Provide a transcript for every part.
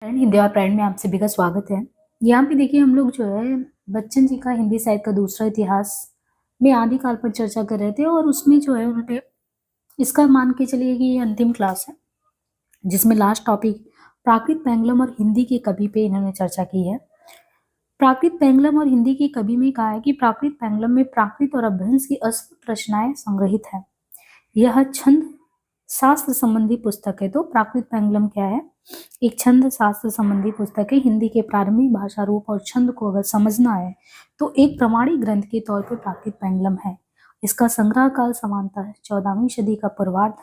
Friend Hindi और pride में आप सभी का स्वागत है। यहाँ पे देखिए हम लोग जो है बच्चन जी का हिंदी साहित्य का दूसरा इतिहास में आदिकाल पर चर्चा कर रहे थे और उसमें जो है उन्होंने इसका मान के चलिए कि ये अंतिम क्लास है जिसमें लास्ट टॉपिक प्राकृत पेंगलम और हिंदी के कवि पे इन्होंने चर्चा की है। प्राकृत पेंगलम और हिंदी की कवि में कहा है कि प्राकृत पेंगलम में प्राकृत और अपभ्रंश की अद्भुत रचनाएं संग्रहित है। यह छंद शास्त्र संबंधी पुस्तक है। तो प्राकृत पेंगलम क्या है? एक छंद शास्त्र संबंधी पुस्तक है। हिंदी के प्रारंभिक भाषा रूप और छंद को अगर समझना है तो एक प्रमाणिक ग्रंथ के तौर पर प्राकृत पेंगलम है। इसका संग्रह काल समानता है 14वीं सदी का पूर्वार्ध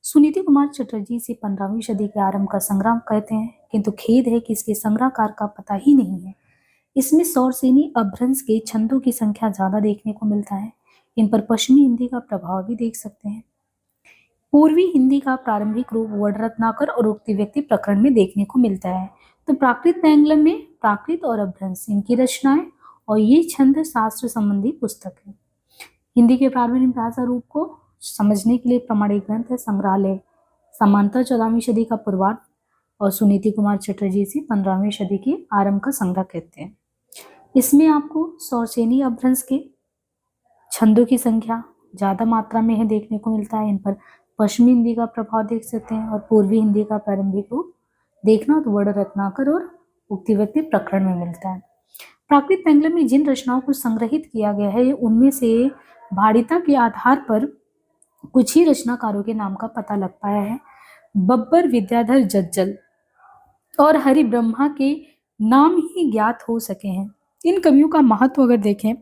सुनीति कुमार चटर्जी से 15वीं सदी के आरंभ का संग्राम कहते हैं, किंतु खेद है कि इसके संग्रहकार का पता ही नहीं है। इसमें सौरसेनी अपभ्रंश के छंदों की संख्या ज्यादा देखने को मिलता है। इन पर पश्चिमी हिंदी का प्रभाव भी देख सकते हैं। पूर्वी हिंदी का प्रारंभिक रूप वर्णरत्नाकर और उक्ति व्यक्ति प्रकरण में देखने को मिलता है। तो प्राकृत पेंगलम में प्राकृत और अपभ्रंश इनकी रचनाएं और ये छंद शास्त्र संबंधी पुस्तक है। हिंदी के प्रारंभिक भाषा रूप को समझने के लिए प्रमाणिक ग्रंथ है संग्रहालय समांतर 14वीं सदी का पूर्वार्ध और सुनीति कुमार चटर्जी से 15वीं सदी के आरंभ का संग्रह कहते हैं। इसमें आपको सौरसेनी अपभ्रंश के छंदों की संख्या ज्यादा मात्रा में है देखने को मिलता है। इन पर पश्चिमी हिंदी का प्रभाव देख सकते हैं और पूर्वी हिंदी का प्रारंभिक रूप देखना तो वर्ण रत्नाकर और उक्ति व्यक्ति प्रकरण में मिलता है। प्राकृत पेंगलम में जिन रचनाओं को संग्रहित किया गया है उनमें से भाड़िता के आधार पर कुछ ही रचनाकारों के नाम का पता लग पाया है। बब्बर, विद्याधर जज्जल और हरि ब्रह्मा के नाम ही ज्ञात हो सके हैं। इन कवियों का महत्व अगर देखें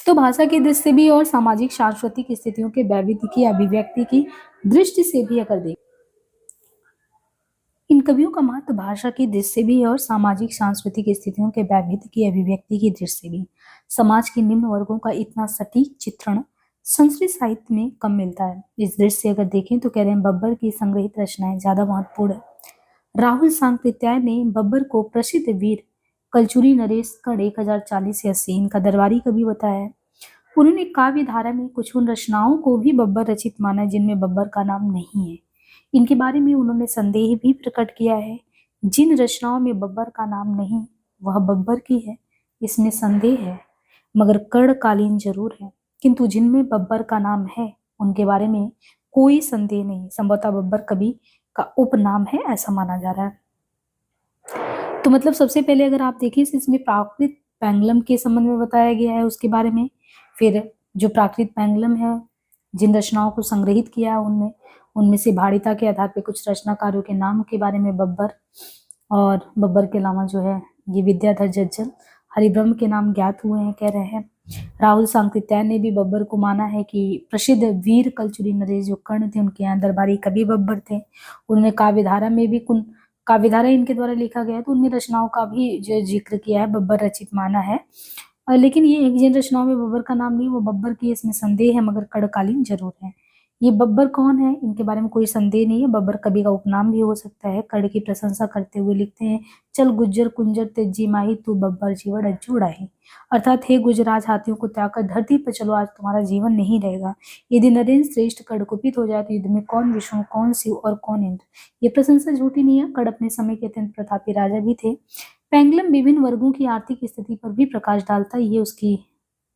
तो भाषा की दृष्टि से भी और सामाजिक सांस्कृतिक स्थितियों के वैविध्य की अभिव्यक्ति की दृष्टि से भी अगर देखें इन कवियों का महत्व भाषा की दृष्टि से भी और सामाजिक सांस्कृतिक स्थितियों के वैविध्य की अभिव्यक्ति की दृष्टि से भी समाज के निम्न वर्गों का इतना सटीक चित्रण संस्कृत साहित्य में कम मिलता है। इस दृष्टि से अगर देखें तो कह रहे हैं बब्बर की संग्रहित रचनाएं ज्यादा महत्वपूर्ण है। राहुल सांकृत्याय ने बब्बर को प्रसिद्ध वीर कलचुरी नरेश गढ़ 1040 या 80 इनका दरबारी कवि बताया है। उन्होंने काव्य धारा में कुछ उन रचनाओं को भी बब्बर रचित माना जिनमें बब्बर का नाम नहीं है। इनके बारे में उन्होंने संदेह भी प्रकट किया है। जिन रचनाओं में बब्बर का नाम नहीं वह बब्बर की है, इसमें संदेह है, मगर कर्णकालीन जरूर है। किंतु जिनमें बब्बर का नाम है उनके बारे में कोई संदेह नहीं। संभवतः बब्बर कवि का उपनाम है ऐसा माना जा रहा है। तो मतलब सबसे पहले अगर आप देखिए इसमें प्राकृत पेंगलम के संबंध में बताया गया है उसके बारे में। फिर जो प्राकृत पेंगलम है जिन रचनाओं को संग्रहित किया उनमें से भाड़िता के आधार पर कुछ रचनाकारों के नाम के बारे में बब्बर और बब्बर के अलावा जो है ये विद्याधर जज्जल हरिब्रह्म के नाम ज्ञात हुए हैं कह रहे हैं। राहुल सांकृत्याय ने भी बब्बर को माना है कि प्रसिद्ध वीर कलचुरी नरेश जो कर्ण थे उनके यहाँ दरबारी कवि बब्बर थे। उन्होंने काव्यधारा में भी काव्यधारा इनके द्वारा लिखा गया है तो उनमें रचनाओं का भी जो जिक्र किया है बब्बर रचित माना है। लेकिन ये एक जिन रचनाओं में बब्बर का नाम नहीं वो बब्बर की इसमें संदेह है मगर कर्णकालीन जरूर है। ये बब्बर कौन है इनके बारे में कोई संदेह नहीं है। बब्बर कवि का उपनाम भी हो सकता है। कर्ण की प्रशंसा करते हुए लिखते हैं चल गुज्जर कुंजर तेजी माही तू बब्बर जीवन अज्जूड़ा है। अर्थात हे गुजराज हाथियों को त्याग कर धरती पर चलो आज तुम्हारा जीवन नहीं रहेगा। यदि नरेंद्र श्रेष्ठ कर्ण कुपित हो जाए तो युद्ध में कौन विष्णु कौन शिव और कौन इंद्र। ये प्रशंसा झूठी नहीं है। कर्ण अपने समय के अत्यंत प्रतापी राजा भी थे। पेंगलम विभिन्न वर्गों की आर्थिक स्थिति पर भी प्रकाश डालता है। ये उसकी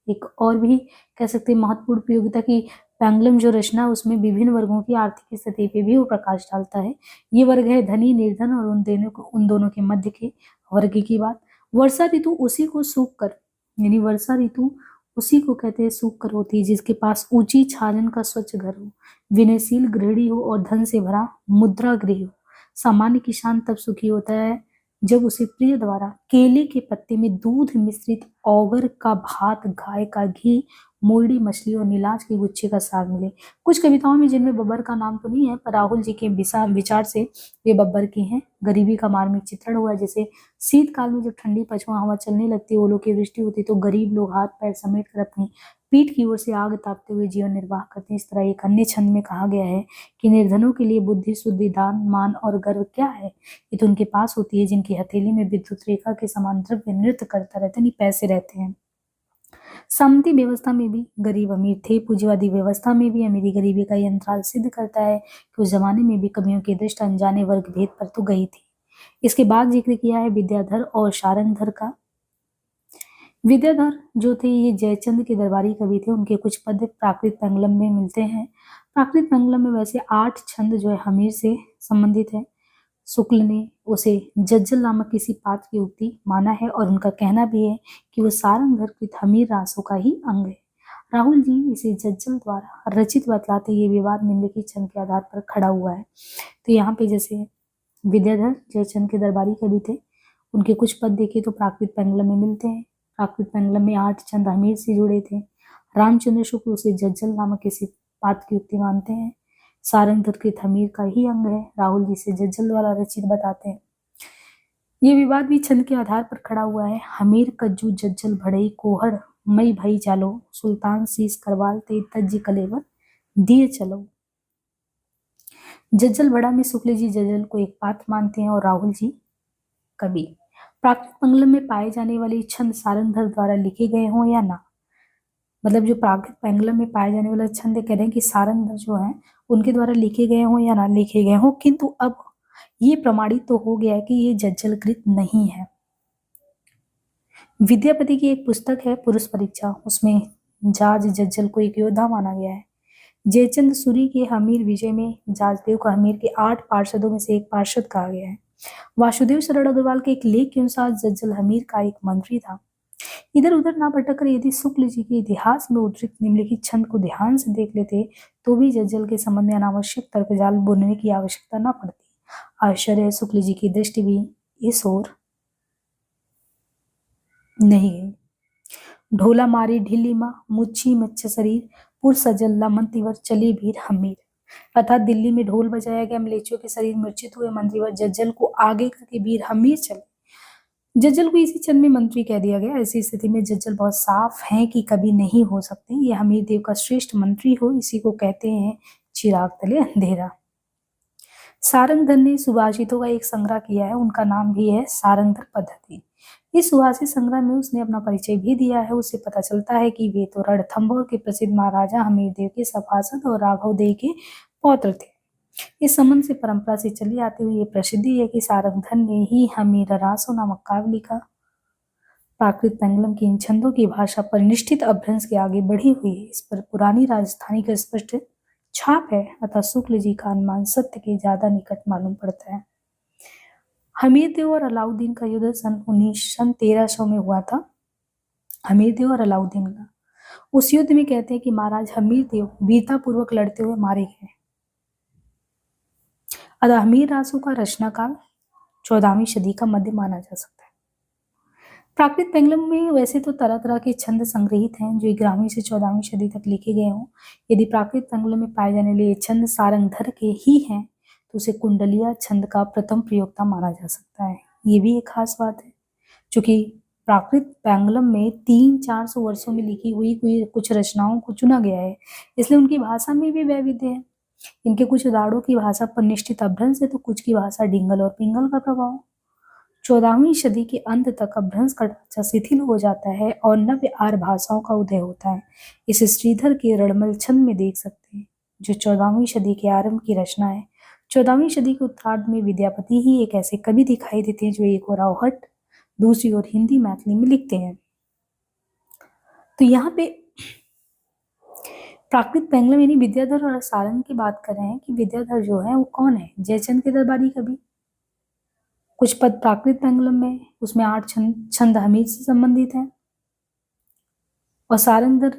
एक और भी कह सकते हैं महत्वपूर्ण उपयोगिता की पेंगलम जो रचना है उसमें विभिन्न वर्गों की आर्थिक स्थिति पे भी वो प्रकाश डालता है। ये वर्ग है धनी निर्धन और उन दोनों के मध्य के वर्ग की बात। वर्षा ऋतु उसी को सूख कर यानी वर्षा ऋतु उसी को कहते हैं सूख कर होती है जिसके पास ऊंची छाजन का स्वच्छ घर हो, विनयशील गृहिणी हो और धन से भरा मुद्रा गृह हो। सामान्य किसान तब सुखी होता है जब उसे प्रिय द्वारा केले के पत्ते में दूध मिश्रित औगर का भात, गाय का घी, मोरडी मछली और नीलाज के गुच्छे का साग मिले। कुछ कविताओं में जिनमें बब्बर का नाम तो नहीं है पर राहुल जी के विचार से वे बब्बर की हैं। गरीबी का मार्मिक चित्रण हुआ जैसे शीतकाल में जब ठंडी पछुआ हवा चलने लगती है ओलों की वृष्टि होती तो गरीब लोग हाथ पैर समेट कर अपनी पीठ की ओर से आग तापते हुए जीवन निर्वाह करते हैं। इस तरह एक अन्य छंद में कहा गया है कि निर्धनों के लिए बुद्धि शुद्धि दान मान और गर्व क्या है, ये तो उनके पास होती है जिनकी हथेली में विद्युत रेखा के समान द्रव्य नृत्य करता रहता है यानी पैसे रहते हैं। समती व्यवस्था में भी गरीब अमीर थे। पूंजीवादी व्यवस्था में भी अमीरी गरीबी का ये अंतराल सिद्ध करता है कि उस जमाने में भी कवियों की दृष्टि अनजाने वर्ग भेद पर तो गई थी। इसके बाद जिक्र किया है विद्याधर और शारंगधर का। विद्याधर जो थे ये जयचंद के दरबारी कवि थे। उनके कुछ पद्य प्राकृत पेंगलम में मिलते हैं। प्राकृत पेंगलम में वैसे 8 छंद जो है हमीर से संबंधित है। शुक्ल ने उसे जज्जल नामक किसी पात्र की उक्ति माना है और उनका कहना भी है कि वो सारंगधर कृत हमीर रासों का ही अंग है। राहुल जी इसे जज्जल द्वारा रचित बतलाते ये विवाद निम्नलिखित छंद के आधार पर खड़ा हुआ है। तो यहाँ पे जैसे विद्याधर जयचंद के दरबारी कवि थे। उनके कुछ पद देखे तो प्राकृत पेंगलम में मिलते हैं। प्राकृत पेंगलम में 8 छंद हमीर से जुड़े थे। रामचंद्र शुक्ल उसे जज्जल नामक किसी पात्र की उक्ति मानते हैं। सारंगधर कृत हमीर का ही अंग है। राहुल जी से जज्जल द्वारा रचित बताते हैं। ये विवाद भी छंद के आधार पर खड़ा हुआ है। हमीर कज्जू जज्जल भड़ई कोहड़ मई भई चालो सुल्तान सीस करवाल ते तज्ज कलेवर दिए चलो। जज्जल बड़ा में शुक्ल जी जज्जल को एक पात्र मानते हैं और राहुल जी कवि। प्राकृत पेंगलम में पाए जाने वाले छंद सारंगधर द्वारा लिखे गए हों या ना, मतलब जो प्राकृत पेंगलम में पाए जाने वाले छंद कह रहे हैं कि सारंगधर जो है उनके द्वारा लिखे गए हों या ना लिखे गए हों, किंतु अब ये प्रमाणित तो हो गया है कि ये जज्जलकृत नहीं है। विद्यापति की एक पुस्तक है पुरुष परीक्षा, उसमें जाज जज्जल को एक योद्धा माना गया है। जयचंद सूरी के हमीर विजय में जाजदेव को हमीर के 8 पार्षदों में से एक पार्षद कहा गया है। वासुदेव शरण अग्रवाल के एक लेख के अनुसार जज्जल हमीर का एक मंत्री था। इधर उधर ना भटक कर यदि शुक्ल जी के इतिहास में उद्धृत निम्नलिखित छंद को ध्यान से देख लेते तो भी जज्जल के संबंध में अनावश्यक तर्कजाल बुनने की आवश्यकता न पड़ती। आश्चर्य है शुक्ल जी की दृष्टि भी इस ओर नहीं गई। ढोला मारी ढिल्ली माँ मुच्छी मच्छ शरीर पुर सजल्ला मंत्रीवर चली भीर हमीर। अर्थात दिल्ली में ढोल बजाया गया, मलेच्छियों के शरीर मूर्छित हुए, मंत्रीवर जज्जल को आगे करके वीर हमीर चले। जज्जल को इसी छंद में मंत्री कह दिया गया। ऐसी स्थिति में जज्जल बहुत साफ है कि कभी नहीं हो सकते। ये हमीर देव का श्रेष्ठ मंत्री हो, इसी को कहते हैं चिराग तले अंधेरा। सारंगधर ने सुभाषितों का एक संग्रह किया है, उनका नाम भी है सारंगधर पद्धति। इस सुभाषित संग्रह में उसने अपना परिचय भी दिया है। उससे पता चलता है कि वे तो रणथंभौर के प्रसिद्ध महाराजा हमीर देव के सभासद और राघव देव के पौत्र थे। इस संबंध से परंपरा से चली आती हुई ये प्रसिद्धि है कि सारंगधर ने ही हमीर रासो नामक काव्य लिखा। प्राकृत पेंगलम की इन छंदों की भाषा पर निश्चित अभ्रंश के आगे बढ़ी हुई है। इस पर पुरानी राजस्थानी का स्पष्ट छाप है, अतः शुक्ल जी का अनुमान सत्य के ज्यादा निकट मालूम पड़ता है। हमीर देव और अलाउद्दीन का युद्ध सन 1300 में हुआ था। हमीर देव और अलाउद्दीन का उस युद्ध में कहते हैं कि महाराज हमीर देव वीरता पूर्वक लड़ते हुए मारे गए। अतः हमीर रासों का रचना काल 14वीं सदी का मध्य माना जा सकता है। प्राकृत पेंगलम में वैसे तो तरह तरह के छंद संग्रहित हैं जो 11वीं से 14वीं सदी तक लिखे गए हों। यदि प्राकृत पेंगलम में पाए जाने वाले छंद सारंगधर के ही हैं तो उसे कुंडलिया छंद का प्रथम प्रयोक्ता माना जा सकता है। ये भी एक खास बात है, चूंकि प्राकृत पेंगलम में 300-400 वर्षों में लिखी हुई कुछ रचनाओं को चुना गया है, इसलिए उनकी भाषा में भी वैविध्य है। इनके कुछ उदाहरणों की भाषा पर निश्चित अभ्रंश है तो कुछ की भाषा डिंगल और पिंगल का प्रभाव। 14वीं सदी के अंत तक अभ्रंश का ढांचा शिथिल हो जाता है और नव्य आर्य भाषाओं का उदय होता है। इसे श्रीधर के रणमल छंद में देख सकते हैं जो 14वीं सदी के आरंभ की रचना है। 14वीं सदी के उत्तरार्ध में विद्यापति ही एक ऐसे कवि दिखाई देते हैं जो एक ओर अवहट दूसरी ओर हिंदी मैथिली में लिखते हैं। तो यहाँ पे प्राकृत पेंगलम यानी विद्याधर और सारंग की बात कर रहे हैं कि विद्याधर जो है वो कौन है? जयचंद के दरबारी कवि। कुछ पद प्राकृत पेंगलम में, उसमें 8 छंद हमीर से संबंधित हैं और सारंगधर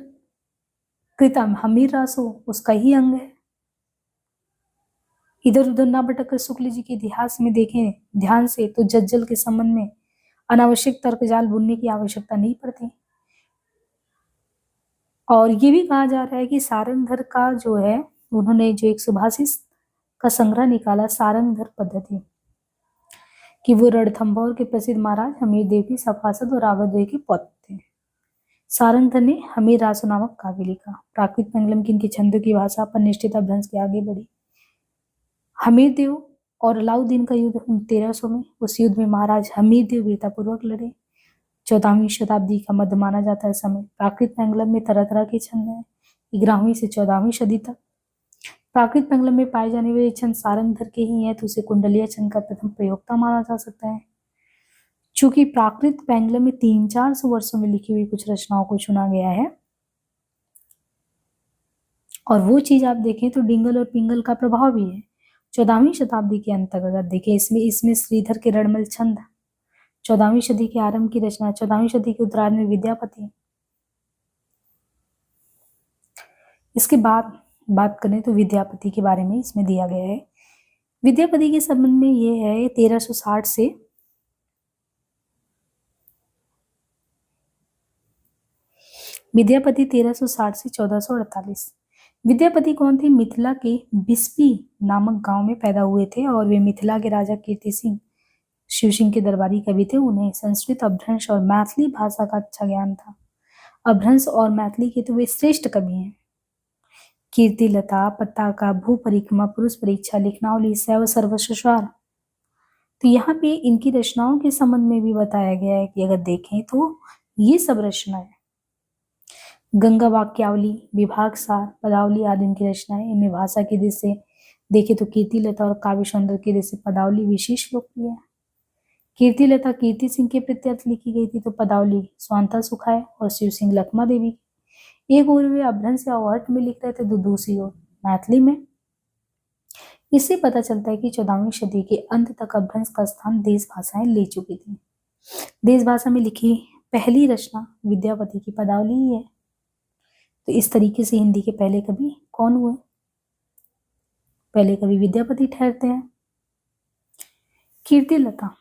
कृतम हमीर रासो उसका ही अंग है। इधर उधर ना भटकर शुक्ल जी के इतिहास में देखें ध्यान से तो जज्जल के संबंध में अनावश्यक तर्कजाल बुनने की आवश्यकता नहीं पड़ती। और ये भी कहा जा रहा है कि सारंगधर का जो है उन्होंने जो एक सुभाषित का संग्रह निकाला सारंगधर पद्धति कि वो रणथंभौर के प्रसिद्ध महाराज हमीर देव के सभासद और राघव देव के पौत्र थे। सारंगधर ने हमीर रासो नामक काव्य लिखा। प्राकृत पेंगलम की इनके छंदों की भाषा पर निश्चित अभ्रंश के आगे बढ़ी। हमीर देव और अलाउद्दीन का युद्ध 1300 में, उस युद्ध में महाराज हमीर देव वीरतापूर्वक लड़े। 14वीं शताब्दी का मध्य माना जाता है समय। प्राकृत पेंगलम में तरह तरह के छंद हैं 11वीं से 14वीं सदी तक। प्राकृत पेंगलम में पाए जाने वाले छंद सारंगधर के ही हैं, तो उसे कुंडलिया छंद का प्रथम प्रयोक्ता माना जा सकता है। चूंकि प्राकृत पेंगलम में 300-400 वर्षों में लिखी हुई कुछ रचनाओं को चुना गया है, और वो चीज आप देखें तो डिंगल और पिंगल का प्रभाव भी है। 14वीं शताब्दी के अंत तक अगर देखें, इसमें श्रीधर के रणमल छंद 14वीं सदी के आरंभ की रचना, 14वीं सदी के उत्तरार्ध में विद्यापति। इसके बाद बात करें तो विद्यापति के बारे में इसमें दिया गया है। विद्यापति के संबंध में ये है 1360 से विद्यापति 1360 से 1448। विद्यापति कौन थे? मिथिला के बिस्पी नामक गांव में पैदा हुए थे और वे मिथिला के राजा कीर्ति सिंह शिव सिंह के दरबारी कवि थे। उन्हें संस्कृत, अपभ्रंश और मैथिली भाषा का अच्छा ज्ञान था। अपभ्रंश और मैथिली के तो वे श्रेष्ठ कवि हैं। कीर्ति लता, पताका, भू परिक्रमा, पुरुष परीक्षा, लिखनावली, शैव सर्वसुसार। तो यहाँ पे इनकी रचनाओं के संबंध में भी बताया गया है कि अगर देखें तो ये सब रचनाएं गंगा वाक्यावली, विभाग सार, पदावली आदि इनकी रचनाएं। इनमें भाषा की दृष्टि से देखें तो कीर्ति लता और काव्य सौंदर्य की दृष्टि से पदावली विशेष लोकप्रिय है। कीर्ति लता कीर्ति सिंह के प्रत्यर्थ लिखी गई थी, तो पदावली स्वांता सुखाए और शिव सिंह लखमा देवी। एक ओर वे अपभ्रंश या अवहट में लिख रहे थे, तो दूसरी ओर मैथिली में। इससे पता चलता है कि 14वीं सदी के अंत तक अपभ्रंश का स्थान देश भाषाएं ले चुकी थी। देश भाषा में लिखी पहली रचना विद्यापति की पदावली ही है। तो इस तरीके से हिंदी के पहले कवि कौन हुए? पहले कवि विद्यापति ठहरते हैं। कीर्ति लता,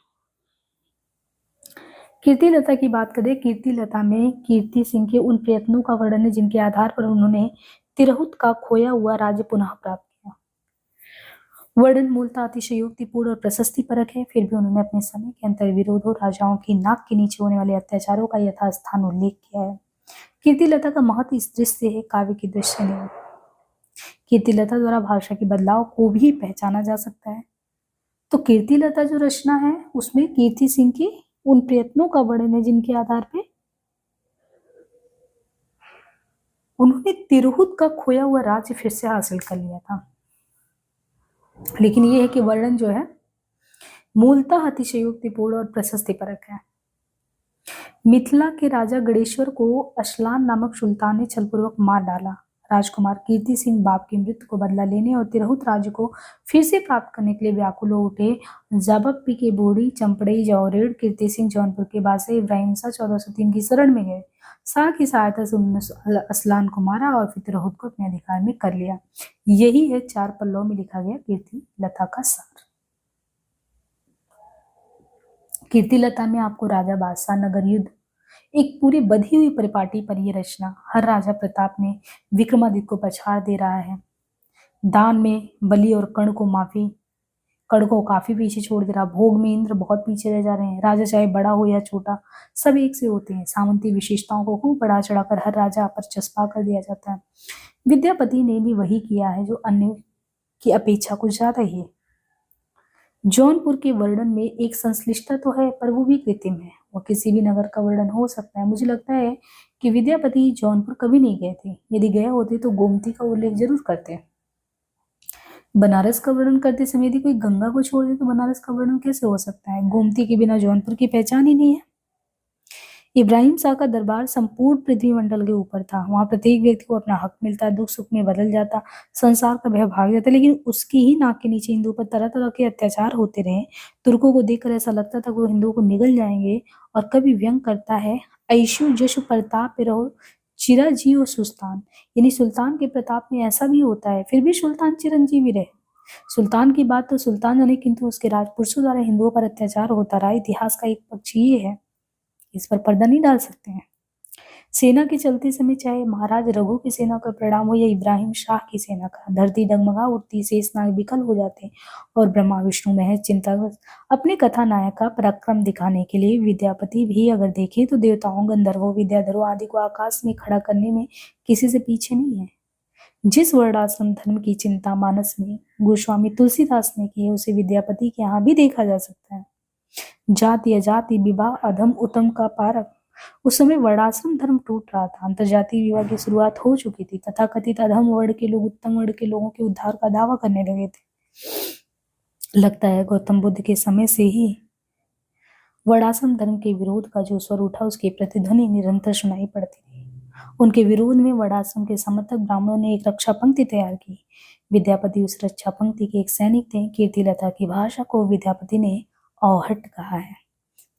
कीर्ति लता की बात करें, कीर्ति लता में कीर्ति सिंह के उन प्रयत्नों का वर्णन है जिनके आधार पर उन्होंने तिरहुत का खोया हुआ राज्य पुनः प्राप्त किया। वर्णन मूलतः अतिशयोक्तिपूर्ण और प्रशस्तिपरक है, फिर भी उन्होंने अपने समय के अंतर विरोधों, राजाओं की नाक के नीचे होने वाले अत्याचारों का यथास्थान उल्लेख किया है। कीर्ति लता का महत्व इस दृष्टि से है, काव्य की दृष्टि से नहीं। कीर्ति लता द्वारा भाषा के बदलाव को भी पहचाना जा सकता है। तो कीर्ति लता जो रचना है उसमें कीर्ति सिंह के उन प्रयत्नों का वर्णन है जिनके आधार पे उन्होंने तिरहुत का खोया हुआ राज्य फिर से हासिल कर लिया था। लेकिन यह है कि वर्णन जो है मूलतः अतिशयोक्तिपूर्ण और प्रशस्तिपरक है। मिथिला के राजा गणेश्वर को अशलान नामक सुल्तान ने छलपूर्वक मार डाला। राजकुमार कीर्ति सिंह बाप की मृत्यु को बदला लेने और तिरहुत राज्य को फिर से प्राप्त करने के लिए व्याकुल हो उठे। जाबप्पी के बूढ़ी, चंपड़ई, जौरेड़, कीर्ति सिंह जौनपुर के बादशाह इब्राहिम शाह 1403 की शरण में गए। शाह की सहायता से उन्होंने असलान को मारा और फिर तिरहुत को अपने अधिकार में कर लिया। यही है 4 पल्लों में लिखा गया कीर्ति लता का सार। कीर्ति लता में आपको राजा बादशाह, नगर युद्ध, एक पूरी बधी हुई परिपाटी पर यह रचना हर राजा प्रताप में विक्रमादित्य को पछाड़ दे रहा है। दान में बलि और कर्ण को काफी पीछे छोड़ दे रहा। भोग में इंद्र बहुत पीछे रह जा रहे हैं। राजा चाहे बड़ा हो या छोटा सब एक से होते हैं। सामंती विशेषताओं को खूब बढ़ा चढ़ाकर हर राजा पर चस्पा कर दिया जाता है। विद्यापति ने भी वही किया है जो अन्य की अपेक्षा कुछ ज्यादा ही है। जौनपुर के वर्णन में एक संश्लिष्टता तो है, पर वो भी कृत्रिम है। वो किसी भी नगर का वर्णन हो सकता है। मुझे लगता है कि विद्यापति जौनपुर कभी नहीं गए थे। यदि गए होते तो गोमती का उल्लेख जरूर करते। बनारस का वर्णन करते समय यदि कोई गंगा को छोड़ दे तो बनारस का वर्णन कैसे हो सकता है? गोमती के बिना जौनपुर की पहचान ही नहीं है। इब्राहिम शाह का दरबार संपूर्ण पृथ्वी मंडल के ऊपर था। वहां प्रत्येक व्यक्ति को अपना हक मिलता, दुख सुख में बदल जाता, संसार का भय भाग जाता। लेकिन उसकी ही नाक के नीचे हिंदुओं पर तरह तरह के अत्याचार होते रहे। तुर्कों को देखकर ऐसा लगता था कि वो हिंदुओं को निगल जाएंगे। और कभी व्यंग करता है, ऐशु जशु प्रताप रहो चिरा जियो सुल्तान, यानी सुल्तान के प्रताप में ऐसा भी होता है फिर भी सुल्तान चिरंजीवी रहे। सुल्तान की बात तो सुल्तान जाने, किंतु उसके राजपुरुषों द्वारा हिंदुओं पर अत्याचार होता रहा। इतिहास का एक पक्ष ये है, इस पर पर्दा नहीं डाल सकते हैं। सेना के चलते समय चाहे महाराज रघु की सेना का परिणाम हो या इब्राहिम शाह की सेना का, धरती डगमगा उठती, शेषनाग विकल हो जाते और ब्रह्मा विष्णु महज चिंताग्रस्त। अपने कथा नायक का पराक्रम दिखाने के लिए विद्यापति भी अगर देखें तो देवताओं, गंधर्वों, विद्याधरों आदि को आकाश में खड़ा करने में किसी से पीछे नहीं है। जिस वर्णाश्रम धर्म की चिंता मानस में गोस्वामी तुलसीदास ने की है, उसे विद्यापति के यहाँ भी देखा जा सकता है। जाति अजाति विवाह अधम उत्तम का पारक, उस समय वर्णाश्रम धर्म टूट रहा था, अंतरजातीय विवाह की शुरुआत हो चुकी थी, तथाकथित अधम वर्ग के लोग उत्तम वर्ग के लोगों के उद्धार का दावा करने लगे थे। लगता है गौतम बुद्ध के समय से ही वर्णाश्रम धर्म के विरोध का जो स्वर उठा उसकी प्रतिध्वनि निरंतर सुनाई पड़ती थी। उनके विरोध में वर्णाश्रम के समर्थक ब्राह्मणों ने एक रक्षा पंक्ति तैयार की। विद्यापति उस रक्षा पंक्ति के एक सैनिक थे। कीर्तिलता की भाषा को विद्यापति ने अवहट्ट कहा है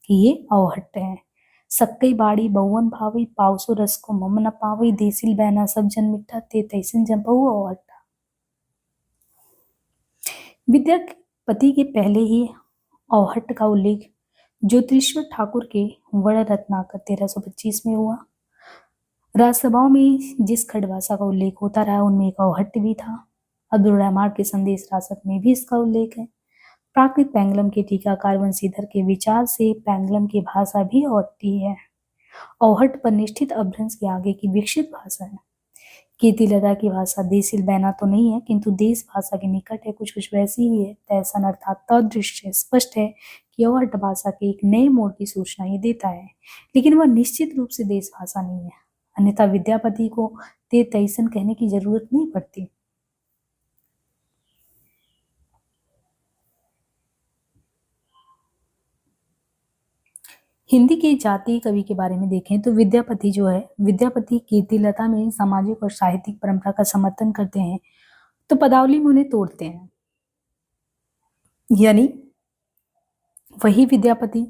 कि ये अवहट्ट है। सक्कई बाड़ी बहुवन भावी पावसो रस को मम न पावी देसिल बहना सब जन मिठा ते तैसन जन बहु अवहट्टा। विद्यापति के पहले ही अवहट्ट का उल्लेख ज्योतिश्वर ठाकुर के वर्ण रत्नाकर 1325 में हुआ। राजसभाओं में जिस खड़भाषा का उल्लेख होता रहा उनमें एक अवहट्ट भी था। अब्दुल रहमान के संदेश रासक में भी इसका उल्लेख है। प्राकृत पैंगलम के टीकाकार वंशीधर के विचार से पैंगलम की भाषा भी अवहट्टी है। अवहट्ट पर निष्ठित अपभ्रंश के आगे की विकसित भाषा है। कीर्तिलता की भाषा देसिल बैना तो नहीं है, किंतु देश भाषा के निकट है, कुछ कुछ वैसी ही है। तैसन अर्थात तदृश्य स्पष्ट है कि अवहट्ट भाषा के एक नए मोड़ की सूचना ये देता है, लेकिन वह निश्चित रूप से देश भाषा नहीं है। अन्यथा विद्यापति को ते तैसन कहने की जरूरत नहीं पड़ती। हिंदी के जातीय कवि के बारे में देखें तो विद्यापति जो है, विद्यापति कीर्तिलता में सामाजिक और साहित्यिक परंपरा का समर्थन करते हैं तो पदावली में उन्हें तोड़ते हैं। यानी वही विद्यापति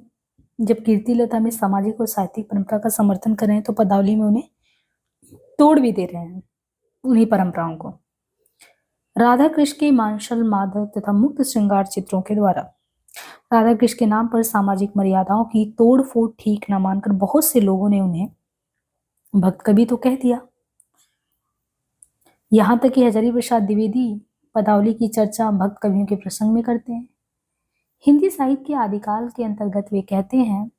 जब कीर्तिलता में सामाजिक और साहित्यिक परंपरा का समर्थन कर रहे हैं तो पदावली में उन्हें तोड़ भी दे रहे हैं, उन्हीं परंपराओं को। राधा कृष्ण के मांसल माधव तथा मुक्त श्रृंगार चित्रों के द्वारा राधा कृष्ण के नाम पर सामाजिक मर्यादाओं की तोड़ फोड़ ठीक न मानकर बहुत से लोगों ने उन्हें भक्त कवि तो कह दिया। यहां तक कि हजारी प्रसाद द्विवेदी पदावली की चर्चा भक्त कवियों के प्रसंग में करते हैं। हिंदी साहित्य के आदिकाल के अंतर्गत वे कहते हैं,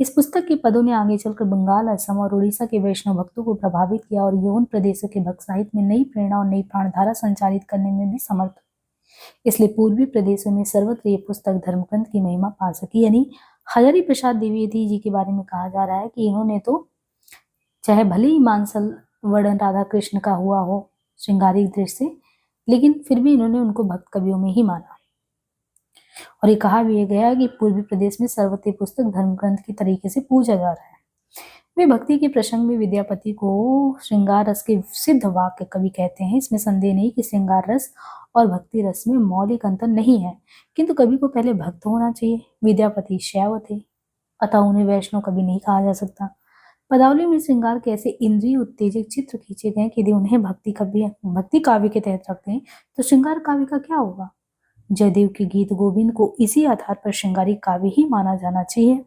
इस पुस्तक के पदों ने आगे चलकर बंगाल, असम और उड़ीसा के वैष्णव भक्तों को प्रभावित किया और ये उन प्रदेशों के भक्त साहित्य में नई प्रेरणा और नई प्राणधारा संचालित करने में भी समर्थ। इसलिए पूर्वी प्रदेशों में सर्वत्र ये पुस्तक धर्मग्रंथ की महिमा पा सकी। यानी हजारी प्रसाद द्विवेदी जी के बारे में कहा जा रहा है कि इन्होंने तो चाहे भले ही मांसल वर्णन राधा कृष्ण का हुआ हो श्रृंगारिक दृश्य से, लेकिन फिर भी इन्होंने उनको भक्त कवियों में ही माना। और ये कहा भी गया कि पूर्वी प्रदेश में सर्वत्र पुस्तक धर्म ग्रंथ के तरीके से पूजा जा रहा है। वे भक्ति के प्रसंग में विद्यापति को श्रृंगार रस के सिद्ध वाक्य कवि कहते हैं। इसमें संदेह नहीं कि श्रृंगार रस और भक्ति रस में मौलिक अंतर नहीं है, किंतु कवि को पहले भक्त होना चाहिए। विद्यापति शैव थे, अतः उन्हें वैष्णव कवि नहीं कहा जा सकता। पदावली में श्रृंगार के ऐसे इंद्रिय उत्तेजक चित्र खींचे गए कि यदि उन्हें भक्ति काव्य के तहत रखते हैं तो श्रृंगार काव्य का क्या होगा। जयदेव के गीत गोविंद को इसी आधार पर श्रृंगारिक काव्य ही माना जाना चाहिए।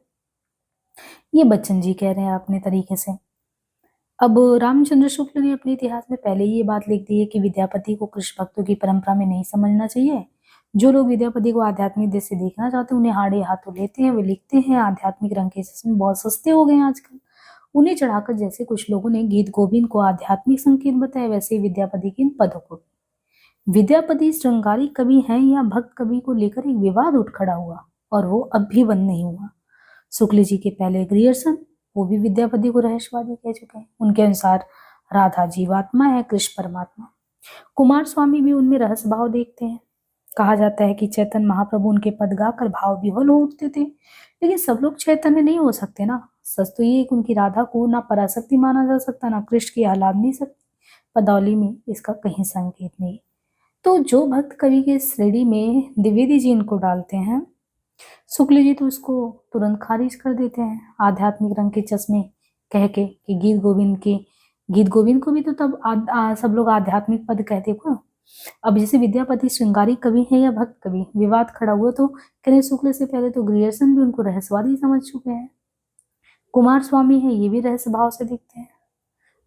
ये बच्चन जी कह रहे हैं अपने तरीके से। अब रामचंद्र शुक्ल ने अपने इतिहास में पहले ही ये बात लिख दी है कि विद्यापति को कृष्ण भक्तों की परंपरा में नहीं समझना चाहिए। जो लोग विद्यापति को आध्यात्मिक दृष्टि से देखना चाहते हैं उन्हें हाड़े हाथों लेते हैं। वे लिखते हैं आध्यात्मिक रंग के चश्मे बहुत सस्ते हो गए हैं आजकल, उन्हें चढ़ाकर जैसे कुछ लोगों ने गीत गोविंद को आध्यात्मिक संकेत बताया, वैसे ही विद्यापति के इन पदों को। विद्यापति श्रृंगारिक कवि हैं या भक्त कवि को लेकर एक विवाद उठ खड़ा हुआ और वो अब भी बंद नहीं हुआ। शुक्ल जी के पहले ग्रियर्सन, वो भी विद्यापति को रहस्यवादी कह चुके हैं। उनके अनुसार राधा जीवात्मा है, कृष्ण परमात्मा। कुमार स्वामी भी उनमें रहस्य भाव देखते हैं। कहा जाता है कि चैतन्य महाप्रभु उनके पद गाकर भाव विह्वल हो उठते थे, लेकिन सब लोग चैतन्य नहीं हो सकते ना। सच तो ये कि उनकी राधा को ना पराशक्ति माना जा सकता ना कृष्ण की आह्लादनी शक्ति। पदावली में इसका कहीं संकेत नहीं। तो जो भक्त कवि के श्रेणी में द्विवेदी जी इनको डालते हैं, शुक्ल जी तो उसको तुरंत खारिज कर देते हैं आध्यात्मिक रंग के चश्मे कह के कि गीत गोविंद को भी तो तब सब लोग आध्यात्मिक पद कहते को। अब जैसे विद्यापति श्रृंगारिक कवि है या भक्त कवि, विवाद खड़ा हुआ तो कहने शुक्ल से पहले तो ग्रियर्सन भी उनको रहस्यवादी समझ चुके हैं। कुमार स्वामी है, ये भी रहस्य भाव से दिखते हैं।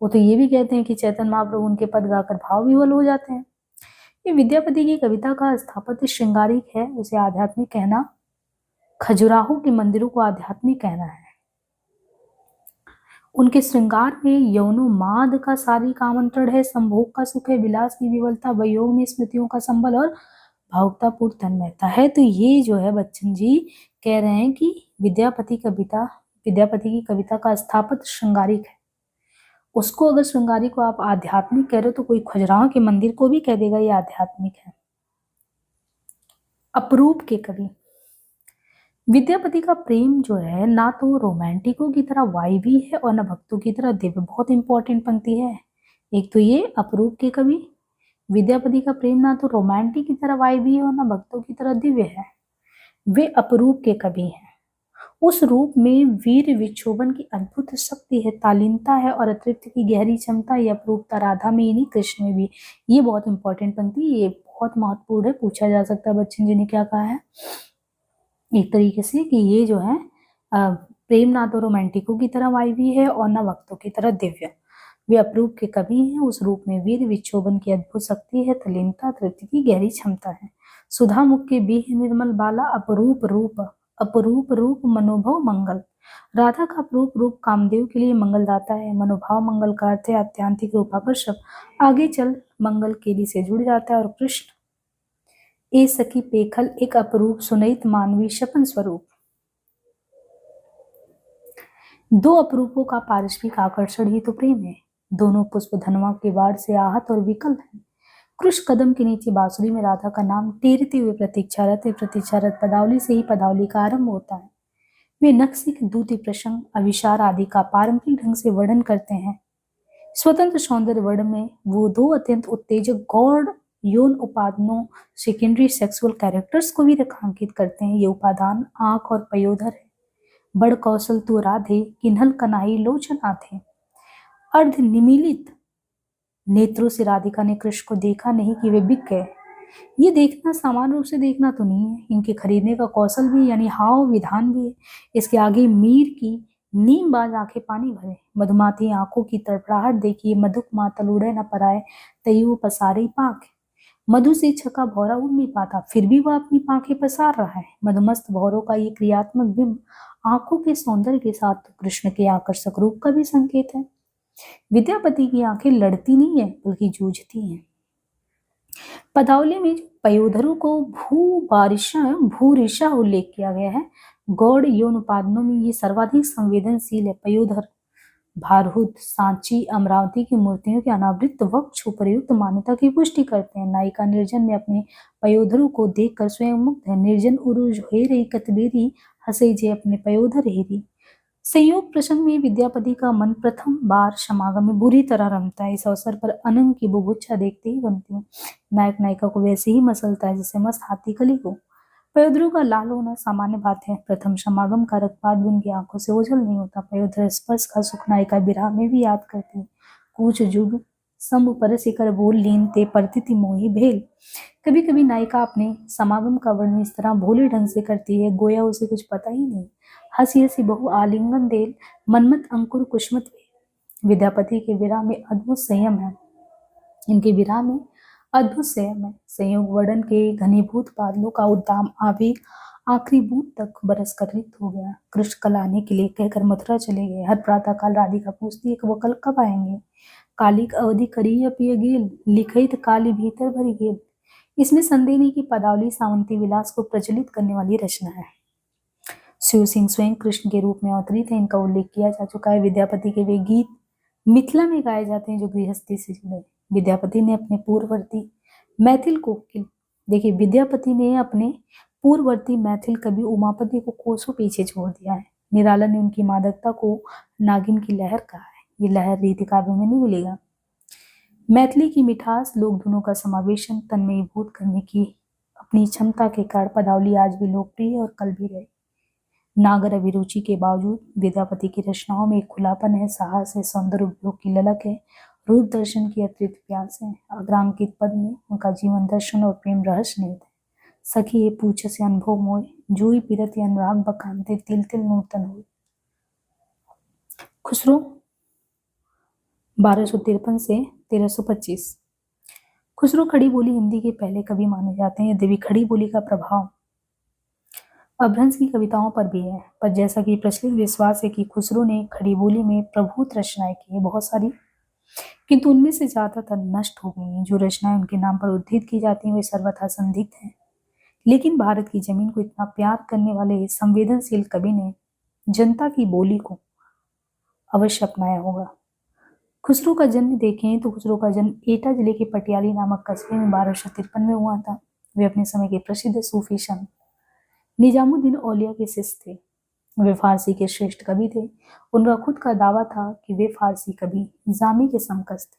वो तो ये भी कहते हैं कि चैतन्य महाप्रभु उनके पद गाकर भाव विह्वल हो जाते हैं। ये विद्यापति की कविता का स्थापत्य श्रृंगारिक है, उसे आध्यात्मिक कहना खजुराहो के मंदिरों को आध्यात्मिक कहना है। उनके श्रृंगार में यौनोन्माद का शारीरिक आमंत्रण है, संभोग का सुख है, विलास की विवलता, वयोग में स्मृतियों का संबल और भावुकतापूर्ण तन्मयता है। तो ये जो है बच्चन जी कह रहे हैं कि विद्यापति कविता विद्यापति की कविता का स्थापत्य श्रृंगारिक है। उसको अगर श्रृंगारिक को आप आध्यात्मिक कह रहे हो तो कोई खजुराहो के मंदिर को भी कह देगा ये आध्यात्मिक है। अपरूप के कवि, विद्यापति का प्रेम जो है ना तो रोमांटिकों की तरह वायवी है और न भक्तों की तरह दिव्य। बहुत इंपॉर्टेंट पंक्ति है। एक तो ये अपरूप के कवि, विद्यापति का प्रेम ना तो रोमांटिक की तरह वायवी है और न भक्तों की तरह दिव्य है। वे अपरूप के कवि हैं। उस रूप में वीर विक्षोभन की अद्भुत शक्ति है, तालीनता है और अतृप्ति की गहरी क्षमता। यह अपरूपता राधा में ही नहीं कृष्ण में भी। ये बहुत इंपॉर्टेंट पंक्ति, ये बहुत महत्वपूर्ण है, पूछा जा सकता है बच्चन जी ने क्या कहा है एक तरीके से कि ये जो है प्रेम ना तो रोमांटिकों की तरह वायवी है और न भक्तों की तरह दिव्य। वे अपरूप के कवि हैं। उस रूप में वीर विक्षोभन की अद्भुत शक्ति है, तलीनता तृप्ति की गहरी क्षमता है। सुधा मुख के बीह निर्मल बाला, अपरूप रूप अपरूप रूप मनोभव मंगल। राधा का अपरूप रूप कामदेव के लिए मंगलदाता है। मनोभाव मंगल का अर्थ है आत्यांतिक रूपाकर्षक। आगे चल मंगल केली से जुड़ जाता है। और कृष्ण ए सखी पेखल एक अपरूप सुनैत मानवी शपन स्वरूप। दो अपरूपों का पारस्परिक आकर्षण ही तो प्रेम है। दोनों पुष्प धनवा के बाढ़ से आहत और विकल हैं। कृष्ण कदम के नीचे बांसुरी में राधा का नाम टेरते हुए प्रतीक्षारत पदावली से ही पदावली का आरंभ होता है। वे नक्सिक दूती प्रसंग अविशार आदि का पारंपरिक ढंग से वर्णन करते हैं। स्वतंत्र सौंदर्य वर्ण में वो दो अत्यंत उत्तेजक गौड़ यौन उपादानों सेकेंडरी सेक्सुअल कैरेक्टर्स को भी रेखांकित करते हैं। ये उपादान आंख और पयोधर है। बड़ कौशल तू राधे किन्हल कनाई लोचना थे। अर्ध निमीलित नेत्रों से राधिका ने कृष्ण को देखा नहीं कि वे बिक गए। ये देखना सामान्य रूप से देखना तो नहीं है, इनके खरीदने का कौशल भी यानी हाव विधान भी है। इसके आगे मीर की नीमबाज आंखें पानी भरे। मधुमाती आंखों की तड़पड़ाहट देखिए, मधुक मातल उड़े न पराए तयु पसारी पाख। मधु से छका भौरा उड़ नहीं पाता, फिर भी वह अपनी पांखें पसार रहा है। मधुमस्त भौरों का ये क्रियात्मक बिंब आंखों के सौंदर्य के साथ तो कृष्ण के आकर्षक रूप का भी संकेत है। विद्यापति की आंखें लड़ती नहीं है बल्कि जूझती हैं। पदावली में पयोधरों को भूरिशा उल्लेख किया गया है। गौड़ यौन उपादानों में ये सर्वाधिक संवेदनशील है। पयोधर भारहूत सांची अमरावती की मूर्तियों के अनावृत वक्ष उपयुक्त मान्यता की पुष्टि करते हैं। नायिका निर्जन में अपने पयोधरों को देखकर स्वयं मुग्ध है। निर्जन उरुज हेरी कतबेरी हसे जे अपने पयोधर हेरी। संयोग प्रसंग में विद्यापति का मन प्रथम बार समागम में बुरी तरह रमता है। इस अवसर पर अनंग की बुभुक्षा देखते ही बनती है। नायक नायिका को वैसे ही मसलता है जैसे मस्त हाथी कली को। पयोधरों का लाल होना सामान्य बात है। प्रथम समागम का रक्तपात भी उनकी आंखों से ओझल नहीं होता। पयोधर स्पर्श का सुख नायिका विरह में भी याद करती है। कूच जुग सम्भ परसिकर बोल लीन ते परतिति मोही भेल। कभी कभी नायिका अपने समागम का वर्णन इस तरह भोले ढंग से करती है गोया उसे कुछ पता ही नहीं। हसी हसी बहु आलिंगन देल मनमत अंकुर कुष्मत भेल। विद्यापति के विरह में अद्भुत संयम है। इनके विरह में अद्भुत संयम है। संयोग वर्णन के घनीभूत बादलों का उद्दाम आवेग आखिरी बूंद तक बरस कर रिक्त हो गया। कृष्ण कल आने के लिए कहकर मथुरा चले गए। हर प्रातः काल राधिका पूछती है कि वो कल कब आएंगे। कालिक अवधि करिय पिय गेल लिखित काली भीतर भरी गेल। इसमें संदेह नहीं कि पदावली सावंती विलास को प्रचलित करने वाली रचना है। शिव सिंह स्वयं कृष्ण के रूप में अवतरित है, इनका उल्लेख किया जा चुका है। विद्यापति के वे गीत मिथिला में गाए जाते हैं जो गृहस्थी से जुड़े। विद्यापति ने अपने पूर्ववर्ती मैथिल कोकिल देखिए विद्यापति ने अपने पूर्ववर्ती मैथिल कवि उमापति को कोसों पीछे छोड़ दिया है। निराला ने उनकी मादकता को नागिन की लहर कहा है। ये लहर रीति काव्य में नहीं मिलेगा। मैथिली की मिठास लोक धुनों का समावेशन तन्मयीभूत करने की अपनी क्षमता के कारण पदावली आज भी लोकप्रिय है और कल भी रहे। नागर अभिरुचि के बावजूद विद्यापति की रचनाओं में एक खुलापन है, साहस है, सौंदर्य उपयोग की ललक है, रूप दर्शन की अतिरिक्त प्यास है। अग्रांकित पद में उनका जीवन दर्शन और प्रेम रहस्य निहित है। सखी ये पूछ से अनुभव मोय जूई पीरत अनुराग बखानते तिल तिल नूतन हो। खुसरो 1253 से 1325। खुसरो खड़ी बोली हिंदी के पहले कवि माने जाते हैं। यद्यपि खड़ी बोली का प्रभाव अभ्रंश की कविताओं पर भी है, पर जैसा कि प्रचलित विश्वास है कि खुसरो ने खड़ी बोली में प्रभुत रचनाएं की है बहुत सारी, किंतु उनमें से ज्यादातर नष्ट हो गई हैं। जो रचनाएं उनके नाम पर उद्धृत की जाती हैं वे सर्वथा संदिग्ध हैं। लेकिन भारत की जमीन को इतना प्यार करने वाले संवेदनशील कवि ने जनता की बोली को अवश्य अपनाया होगा। खुसरो का जन्म देखें तो खुसरो का जन्म एटा जिले के पटियाली नामक कस्बे में 1253 में हुआ था। वे अपने समय के प्रसिद्ध सूफी संत निजामुद्दीन औलिया के शिष्य थे। वे फारसी के श्रेष्ठ कवि थे। उनका खुद का दावा था कि वे फारसी कवि जामी के समकक्ष थे।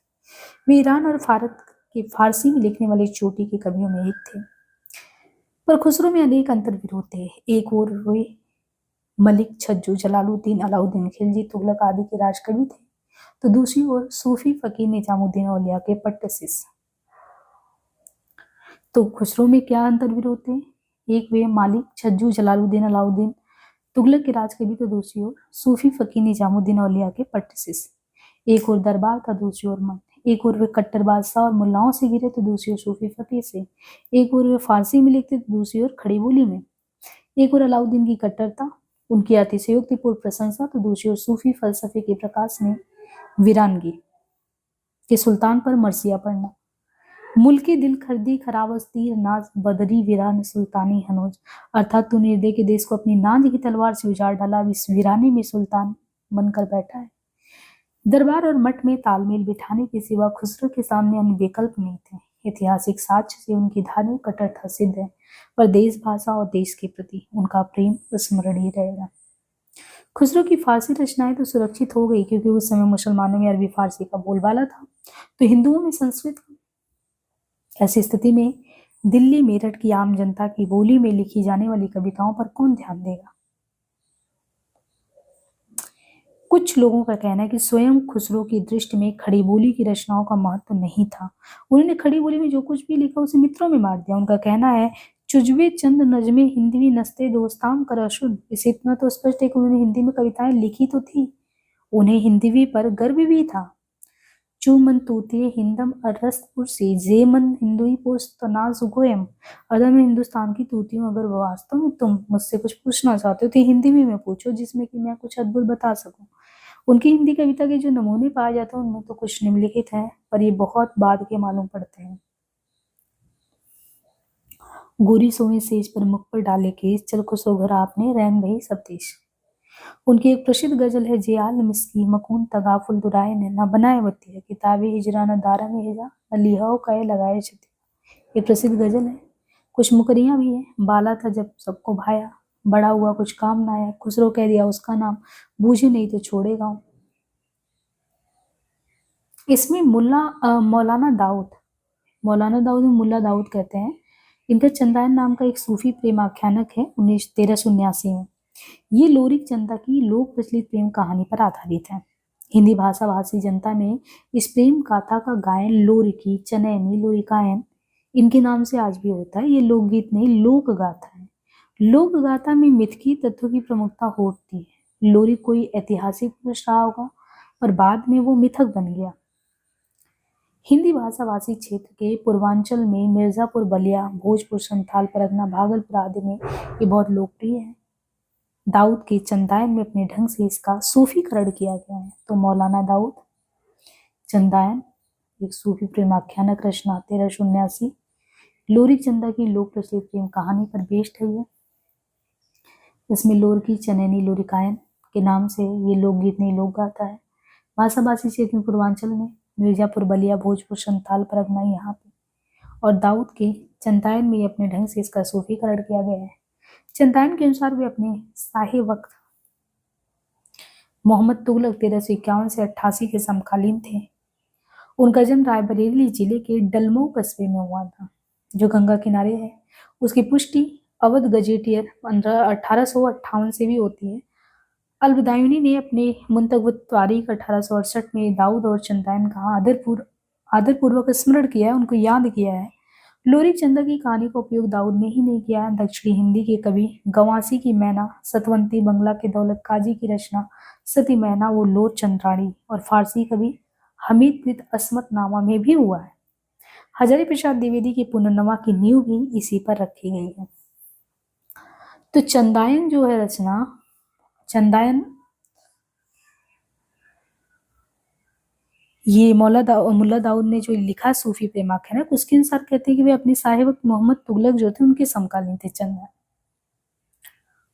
वे ईरान और भारत के फारसी में लिखने वाले चोटी के कवियों में एक थे। पर खुसरो में अनेक अंतर विरोध थे। एक ओर वे मलिक छज्जू जलालुद्दीन अलाउद्दीन खिलजी तुगलक आदि के राजकवि थे, तो दूसरी ओर सूफी फकीर निजामुद्दीन औलिया के पट्ट शिष्य। तो खुसरो में क्या अंतर विरोध थे? एक वे मालिक छज्जू जलालुद्दीन अलाउद्दीन तुगलक के राजकवि, तो दूसरी ओर सूफी फकीर निजामुद्दीन औलिया के पट्ट शिष्य। एक और दरबार था, दूसरी ओर मन। एक और वे कट्टर बादशाह और मुल्लाओं से घिरे, तो दूसरी ओर सूफी फकीर से। एक और वे फारसी में लिखते, तो दूसरी ओर खड़ी बोली में। एक और अलाउद्दीन की कट्टरता, उनकी अतिशयोक्तिपूर्ण प्रशंसा, तो दूसरी ओर सूफी फलसफे के प्रकाश में वीरानगी के सुल्तान पर मरसिया पड़ना। मुल्की दिल खर्दी खराबस तीर नाज बदरी वीरान सुल्तानी हनोज, अर्थात तूने हृदय के देश को अपनी नाज की तलवार से उजाड़ डाला, अब इस वीराने में सुल्तान बनकर बैठा है। दरबार और मठ में तालमेल बिठाने के सिवा खुसरो के सामने अन्य विकल्प नहीं थे। ऐतिहासिक साक्ष्य से उनकी धार्मिक कट्टरता सिद्ध है, पर देश, भाषा और देश के प्रति उनका प्रेम स्मरणीय रहेगा। खुसरो की फारसी रचनाएं तो सुरक्षित हो गई, क्योंकि उस समय मुसलमानों में अरबी फारसी का बोलबाला था, तो हिंदुओं में संस्कृत। ऐसी स्थिति में दिल्ली मेरठ की आम जनता की बोली में लिखी जाने वाली कविताओं पर कौन ध्यान देगा? कुछ लोगों का कहना है कि स्वयं खुसरो की दृष्टि में खड़ी बोली की रचनाओं का महत्व नहीं था। उन्होंने खड़ी बोली में जो कुछ भी लिखा उसे मित्रों में मार दिया। उनका कहना है, चुजवे चंद नजमे हिंदवी नस्ते दोस्ताम कर अशुद्ध। इसे इतना तो स्पष्ट है कि उन्होंने हिंदी में कविताएं लिखी तो थी, उन्हें हिंदवी पर गर्व भी था। चूमन तूतिये हिंदम अरस्त पुरसी जेमन हिंदुई पोस्ट तनाज गोयम। अगर मैं हिंदुस्तान की तूती हूँ, अगर वास्तव में तुम मुझसे कुछ पूछना चाहते हो तो हिंदी में पूछो, जिसमें कि मैं कुछ अद्भुत बता सकूं। उनकी हिंदी कविता के जो नमूने पाए जाते हैं उनमें तो कुछ निम्नलिखित हैं, पर ये बहुत बाद के मालूम पड़ते हैं। गोरी सोए सेज पर मुख पर डाले केस, चल खुसरो घर आपने रैन भई सब देश। उनकी एक प्रसिद्ध गजल है, जियाल मिस्की मकून तगाफुल दुराए ने न बनाए वती है किताबे हिजरा न दारा में हिजा न लिहाओ कहे लगाए छती। ये प्रसिद्ध गजल है। कुछ मुकरियां भी है। बाला था जब सबको भाया, बड़ा हुआ कुछ काम ना आया, खुसरो कह दिया उसका नाम, बूझे नहीं तो छोड़े गाँव। इसमें मौलाना दाऊद में मुल्ला दाऊद कहते हैं। इनका चंदायन नाम का एक सूफी प्रेम आख्यानक है 1379 में। ये लोरिक जनता की लोक प्रचलित प्रेम कहानी पर आधारित है। हिंदी भाषा भाषी जनता में इस प्रेम गाथा का गायन लोरिकी, चनैनी, लोरिकायन इनके नाम से आज भी होता है। ये लोकगीत नहीं, लोक गाथा है। लोक गाथा में मिथकी तत्व की प्रमुखता होती है। लोरिक कोई ऐतिहासिक पुरुष रहा होगा और बाद में वो मिथक बन गया। हिंदी भाषा भाषी क्षेत्र के पूर्वांचल में मिर्जापुर, बलिया, भोजपुर, संथाल, परगना, भागलपुर आदि में ये बहुत लोकप्रिय है। दाऊद के चंदायन में अपने ढंग से इसका सूफीकरण किया गया है। तो मौलाना दाऊद चंदायन एक सूफी प्रेम आख्यानक रचना 1379 लोरिक चंदा की लोक प्रचलित प्रेम कहानी पर बेस्ड है। ये इसमें लोरकी, चनैनी, लोरिकायन के नाम से ये लोकगीत नहीं लोक गाथा है। भाषा भाषी क्षेत्र में पूर्वांचल में मिर्जापुर, बलिया, भोजपुर, संथाल, परगना यहाँ पे, और दाऊद के चंदायन में अपने ढंग से इसका सूफीकरण किया गया है। चंदायन के अनुसार वे अपने शाही वक्त मोहम्मद तुगलक 1351 से 88 के समकालीन थे। उनका जन्म रायबरेली जिले के डलमऊ कस्बे में हुआ था, जो गंगा किनारे है। उसकी पुष्टि अवध गजेटियर 1858 से भी होती है। अलबदायूनी ने अपने मुंतखब तारीख 1868 में दाऊद और चंदायन का आदरपूर्वक स्मरण किया है, उनको याद किया है। लोरिक चंदा की कहानी का उपयोग दाऊद ने ही नहीं किया है। दक्षिणी हिंदी के कवि गवासी की मैना, सतवंती बंगला के दौलत काजी की रचना सती मैना वो लोर चंद्राणी और फारसी कवि हमीद कृत अस्मतनामा में भी हुआ है। हजारी प्रसाद द्विवेदी की पुनर्नवा की नींव भी इसी पर रखी गई है। तो चंदायन जो है रचना, चंदायन ये मुल्ला दाऊद ने जो लिखा सूफी प्रेम आख्यान है, उसके अनुसार कहते हैं कि वे अपने साहे वक्त मोहम्मद तुगलक जो थे उनके समकालीन थे चंदायन।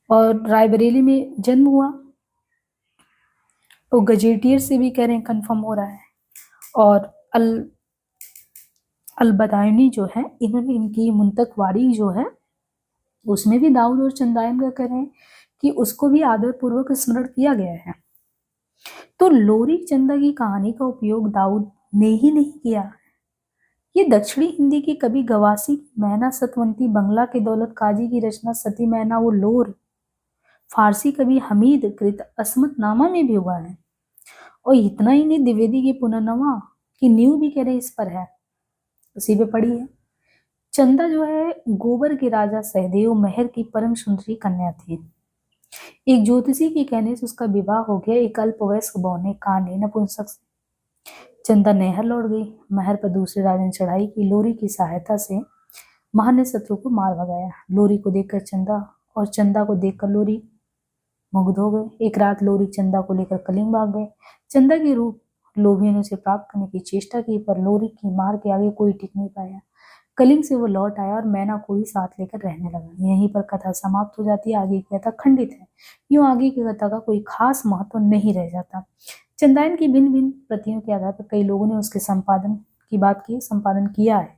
और रायबरेली में जन्म हुआ तो गजेटियर से भी कह रहे हैं कंफर्म हो रहा है। और अल अलबदायनी जो है, इन्होंने इनकी मुंतकवारी जो है उसमें भी दाऊद और चंदायन का कह रहे हैं कि उसको भी आदर पूर्वक स्मरण किया गया है। तो लोरी चंदा की कहानी का उपयोग दाऊद ने ही नहीं किया, ये दक्षिणी हिंदी की कवि गवासी मैना सतवंती, बंगला के दौलत काजी की रचना सती मैना वो लोर, फारसी कवि हमीद कृत अस्मतनामा में भी हुआ है। और इतना ही नहीं, द्विवेदी की पुनर्नवा की नींव भी कह रहे इस पर है, उसी पे पड़ी है। चंदा जो है गोबर के राजा सहदेव महर की परम सुंदरी कन्या थी। एक ज्योतिषी के कहने से उसका विवाह हो गया एक अल्पवयस्क बौने काने नपुंसक से। चंदा नहर लौट गई। महर पर दूसरे राजा ने चढ़ाई की। लोरी की सहायता से महर ने शत्रु को मार भगाया। लोरी को देखकर चंदा और चंदा को देखकर लोरी मुग्ध हो गए। एक रात लोरी चंदा को लेकर कलिंग भाग गए। चंदा के रूप लोभी ने उसे प्राप्त करने की चेष्टा की, पर लोरी की मार के आगे कोई टिक नहीं पाया। कलिंग से वो लौट आया और मैना को ही साथ लेकर रहने लगा। यहीं पर कथा समाप्त हो जाती है। आगे की कथा खंडित है। यूं आगे की कथा का कोई खास महत्व नहीं रह जाता। चंदायन की भिन्न भिन्न प्रतियों के आधार पर कई लोगों ने उसके संपादन की बात की, संपादन किया है।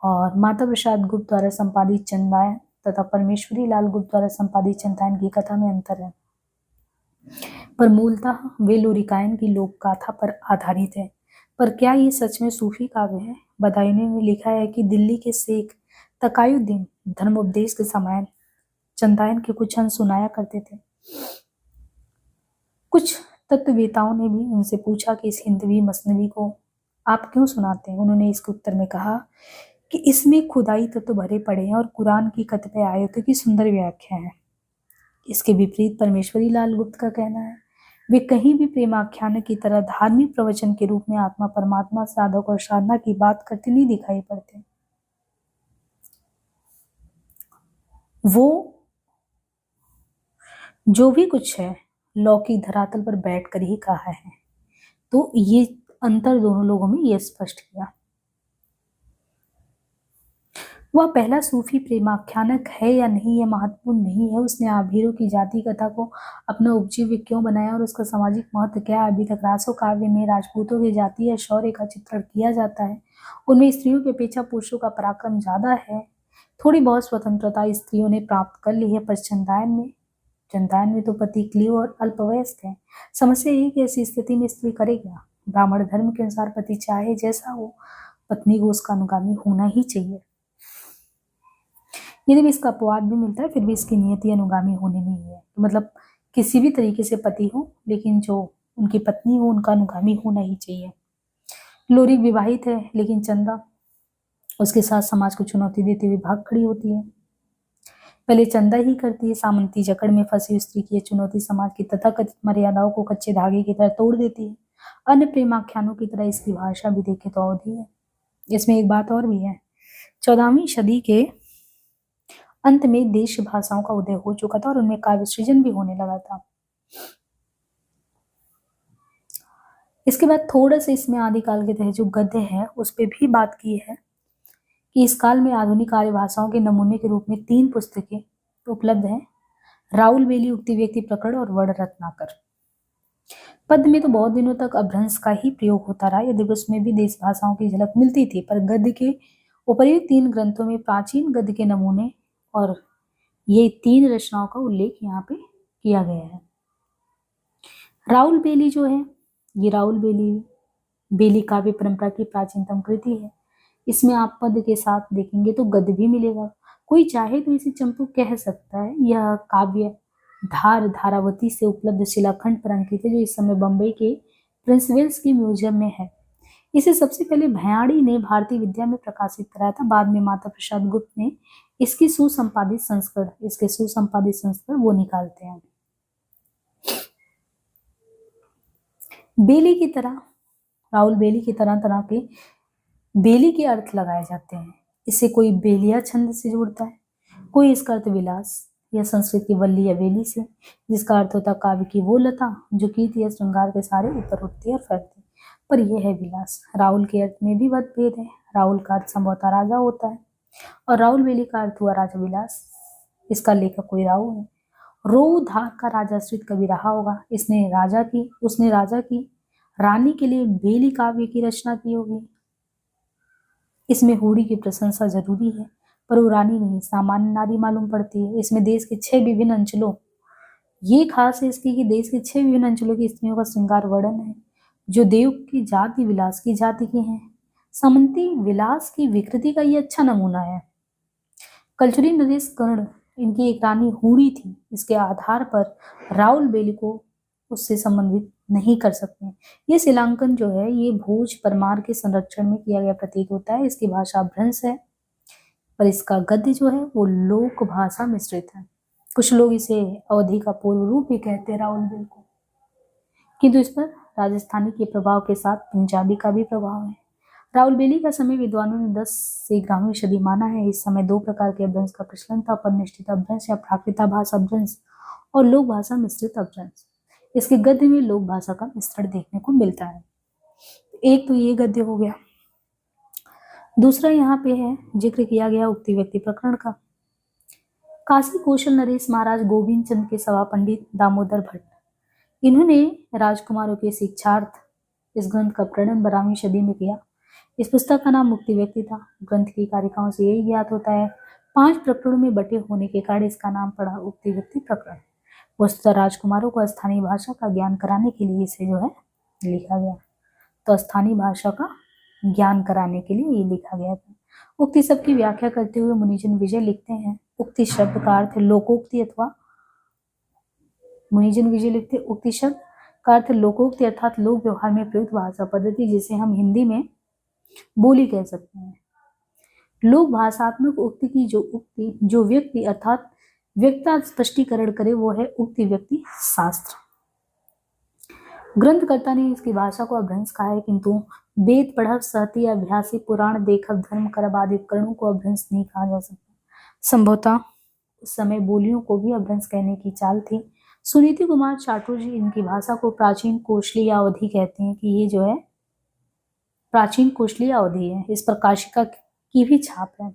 और माता प्रसाद गुप्त द्वारा संपादित चंदायन तथा परमेश्वरी लाल गुप्त द्वारा संपादित चंदायन की कथा में अंतर है, पर मूलतः वे लोरिकायन की लोक गाथा पर आधारित है। पर क्या ये सच में सूफी काव्य है? बदायूनी ने लिखा है कि दिल्ली के शेख तकायुद्दीन धर्मोपदेश के समय चंदायन के कुछ अंश सुनाया करते थे। कुछ तत्ववेताओं ने भी उनसे पूछा कि इस हिंदवी मसनवी को आप क्यों सुनाते हैं। उन्होंने इसके उत्तर में कहा कि इसमें खुदाई तत्व भरे पड़े हैं और कुरान की कतिपय आयतों की सुंदर व्याख्या है। इसके विपरीत परमेश्वरी लाल गुप्त का कहना है वे कहीं भी प्रेमाख्यान की तरह धार्मिक प्रवचन के रूप में आत्मा परमात्मा साधक और साधना की बात करते नहीं दिखाई पड़ते। वो जो भी कुछ है लौकिक धरातल पर बैठकर ही कहा है। तो ये अंतर दोनों लोगों में ये स्पष्ट किया। वह पहला सूफी प्रेमाख्यानक है या नहीं यह महत्वपूर्ण नहीं है। उसने आभीरों की जाति कथा को अपना उपजीव्य क्यों बनाया और उसका सामाजिक महत्व क्या है। अभी तक रासो काव्य में राजपूतों की जाति या शौर्य का चित्रण किया जाता है। उनमें स्त्रियों की अपेक्षा पुरुषों का पराक्रम ज्यादा है। थोड़ी बहुत स्वतंत्रता स्त्रियों ने प्राप्त कर ली है, पर चंदायन में तो पति क्लियो और अल्पवयस्क है। समस्या यही कि ऐसी स्थिति में स्त्री करे क्या। ब्राह्मण धर्म के अनुसार पति चाहे जैसा हो, पत्नी को उसका अनुगामी होना ही चाहिए। यदि भी इसका अपवाद भी मिलता है फिर भी इसकी नियति अनुगामी होने में ही है। तो मतलब किसी भी तरीके से पति हो, लेकिन जो उनकी पत्नी हो उनका अनुगामी होना ही चाहिए। लोरी विवाहित है, लेकिन चंदा उसके साथ समाज को चुनौती देते हुए भाग खड़ी होती है। पहले चंदा ही करती है। सामंती जकड़ में फंसी स्त्री की यह चुनौती समाज की तथाकथित मर्यादाओं को कच्चे धागे की तरह तोड़ देती है। अन्य प्रेमाख्यानों की तरह इसकी भाषा भी देखे तो अवधि है। इसमें एक बात और भी है। 14वीं सदी के अंत में देश भाषाओं का उदय हो चुका था और उनमें काव्य सृजन भी होने लगा था। इसके बाद थोड़ा सा इसमें आदिकाल के तहत जो गद्य है उस पर भी बात की है कि इस काल में आधुनिक आर्य भाषाओं के नमूने के रूप में 3 पुस्तकें उपलब्ध हैं। राउल बेली, उक्ति व्यक्ति प्रकरण और वर्ण रत्नाकर। पद्य में तो बहुत दिनों तक अभ्रंश का ही प्रयोग होता रहा, यदि उसमें भी देश भाषाओं की झलक मिलती थी, पर गद्य के उपर्युक्त 3 ग्रंथों में प्राचीन गद्य के नमूने और ये 3 रचनाओं का उल्लेख यहाँ पे किया गया है। राउल बेली जो है, ये राउल बेली काव्य परंपरा की प्राचीनतम कृति है। इसमें आप पद के साथ देखेंगे तो गद्य भी मिलेगा। कोई चाहे तो इसे चंपू कह सकता है। यह काव्य धारावती से उपलब्ध शिलाखंड पर अंकित है, जो इस समय बम्बई के प्रिंस वेल्स के म्यूजियम में है। इसे सबसे पहले भयाड़ी ने भारतीय विद्या में प्रकाशित कराया था। बाद में माता प्रसाद गुप्त ने इसके सुसंपादित संस्करण वो निकालते हैं। बेली की तरह, राउल बेली की तरह तरह के बेली के अर्थ लगाए जाते हैं। इसे कोई बेलिया छंद से जोड़ता है, कोई इसका अर्थ विलास या संस्कृत की वल्ली या बेली से, जिसका अर्थ होता काव्य की वो लता जो कीर्ति या श्रृंगार के सारे ऊपर उठती है और फैलती है, पर यह है विलास। राउल के अर्थ में भी मतभेद है। राउल का अर्थ संभवतः राजा होता है और राउल बेली का अर्थ हुआ राजा विलास। इसका लेखक कोई राव है रोधार का राजाश्रित कवि रहा होगा। उसने राजा की रानी के लिए बेली काव्य की रचना की होगी। इसमें हूरी की प्रशंसा जरूरी है, पर वो रानी नहीं, सामान्य नारी मालूम पड़ती है। इसमें देश के 6 विभिन्न अंचलों, ये खास है इसकी कि देश के 6 विभिन्न अंचलों की स्त्रियों का श्रृंगार वर्णन है, जो देव की जाति विलास की जाति की हैं। समंती विलास की विकृति का ये अच्छा नमूना है। कलचुरी नरेश कर्ण, इनकी एक रानी हूरी थी। इसके आधार पर राउल बेली को उससे संबंधित नहीं कर सकते। ये शिलांकन जो है ये भोज परमार के संरक्षण में किया गया प्रतीत होता है। इसकी भाषा भ्रंश है, पर इसका गद्य जो है वो लोक भाषा मिश्रित है। कुछ लोग इसे अवधि का पूर्व रूप भी कहते हैं राउल बेल को, किंतु इस पर राजस्थानी के प्रभाव के साथ पंजाबी का भी प्रभाव है। राउल बेली का समय विद्वानों ने 10 से 11वीं सदी माना है। इस समय 2 प्रकार के अपभ्रंश का प्रचलन था, परिनिष्ठित अपभ्रंश या प्राकृत भाषा अपभ्रंश और लोक भाषा मिश्रित अपभ्रंश। इसके गद्य में लोक भाषा का मिश्रण देखने को मिलता है। एक तो ये गद्य हो गया। दूसरा यहाँ पे है जिक्र किया गया उक्ति व्यक्ति प्रकरण का। काशी कौशल नरेश महाराज गोविंद चंद के सभा पंडित दामोदर भट्ट, इन्होंने राजकुमारों के शिक्षार्थ इस ग्रंथ का प्रणयन 12वीं सदी में किया। इस पुस्तक का नाम मुक्ति व्यक्ति था। ग्रंथ की कारिकाओं से यही ज्ञात होता है। 5 प्रकरणों में बटे होने के कारण इसका नाम पड़ा उक्ति व्यक्ति प्रकरण। वस्तुतः राजकुमारों को स्थानीय भाषा का ज्ञान कराने के लिए इसे जो है लिखा गया। तो स्थानीय भाषा का ज्ञान कराने के लिए ये लिखा गया था। उक्ति शब्द की व्याख्या करते हुए मुनिजन विजय लिखते हैं, उक्ति शब्द का अर्थ लोकोक्ति अथवा मुनिजन विजय लिखते उक्ति शब्द का अर्थ लोकोक्ति अर्थात लोक व्यवहार में प्रयुक्त भाषा पद्धति, जिसे हम हिंदी में बोली कह सकते हैं। लोक भाषात्मक उक्ति की जो व्यक्ति अर्थात व्यक्ता स्पष्टीकरण करे वो है उक्ति व्यक्ति शास्त्र। ग्रंथकर्ता ने इसकी भाषा को अपभ्रंश कहा है, किंतु वेद पढ़व सहती अभ्यासी पुराण देखव धर्म करब आदि उपकरणों को अपभ्रंश नहीं कहा जा सकता। संभवतः उस समय बोलियों को भी अपभ्रंश कहने की चाल थी। सुनीति कुमार चाटुर्य इनकी भाषा को प्राचीन कोशली या अवधि कहते हैं कि ये जो है प्राचीन कोशली अवधि है। इस पर काशिका की भी छाप है।